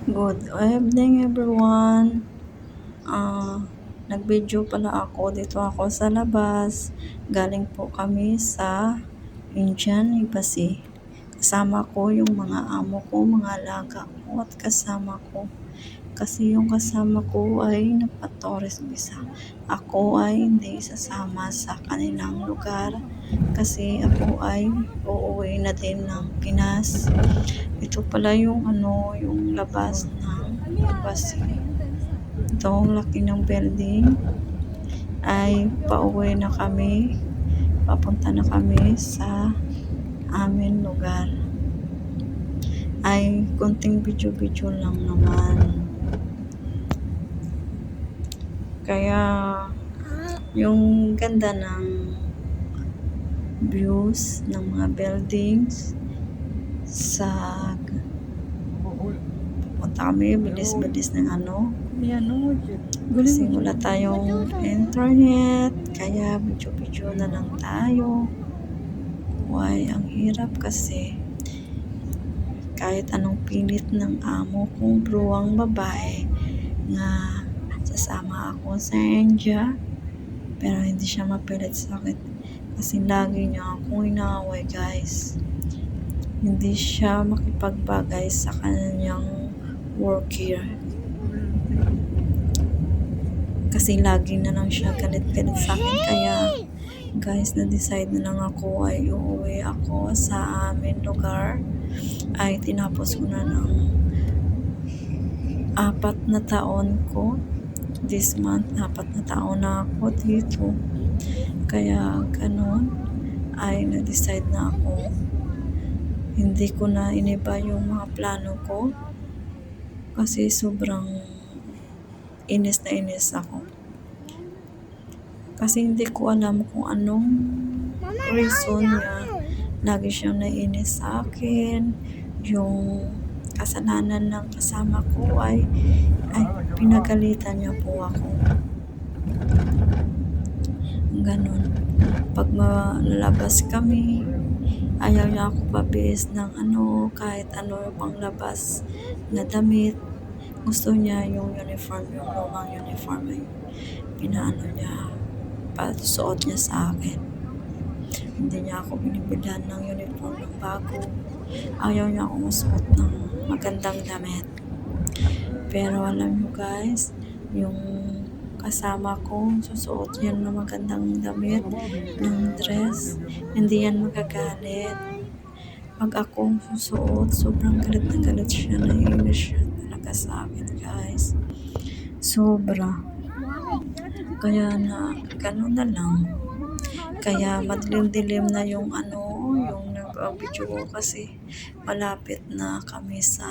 Good evening everyone. Nag-video pala ako. Dito ako sa labas. Galing po kami sa Indian Embassy. Kasama ko yung mga amo ko, mga alaga ko at kasama ko. Kasi yung kasama ko ay nagpa-tourist visa. Ako ay hindi sasama sa kanilang lugar kasi ako ay uuwi na din ng Pinas. Ito pala yung yung labas ng embassy. Ito ang laki ng building. Ay pauwi na kami. Papunta na kami sa amin lugar. Ay konting video-video lang naman. Kaya yung ganda ng views ng mga buildings sa punta kami, bilis-bilis ng kasi wala tayong internet, kaya video-video na lang tayo. Why, ang hirap kasi kahit anong pilit ng amo kong bruwang babae na sasama ako sa India, pero hindi siya mapilit sa akin kasi lagi niya akong inaaway, guys. Hindi siya makipagbagay sa kanyang work here kasi lagi na lang siya galit-galit sa akin. Kaya guys, na-decide na lang ako ay uuwi ako sa amin lugar. Ay tinapos ko na ng 4 na taon ko this month. 4 na taon na ako dito, kaya ganun ay na-decide na ako. Hindi ko na iniba yung mga plano ko kasi sobrang inis na inis ako. Kasi hindi ko alam kung anong reason niya. Lagi siyang naiinis sa akin. Yung kasalanan ng kasama ko ay pinagalitan niya po ako. Ganon. Pag malalabas kami, ayaw niya ako pabihis ng kahit pang labas na damit. Gusto niya yung uniform, yung lumang uniform ay pinaano niya, pasuot niya sa akin. Hindi niya ako binibilhan ng uniform ng bago. Ayaw niya ako masuot ng magandang damit. Pero alam niyo guys, yung kasama ko, susuot yan ng magandang damit, ng dress, hindi yan magagalit. Pag akong susuot, sobrang galit na galit siya, naiinis siya talaga sa akin, guys. Sobra. Kaya na, gano'n na lang. Kaya madilim-dilim na yung yung nag-video ko kasi malapit na kami sa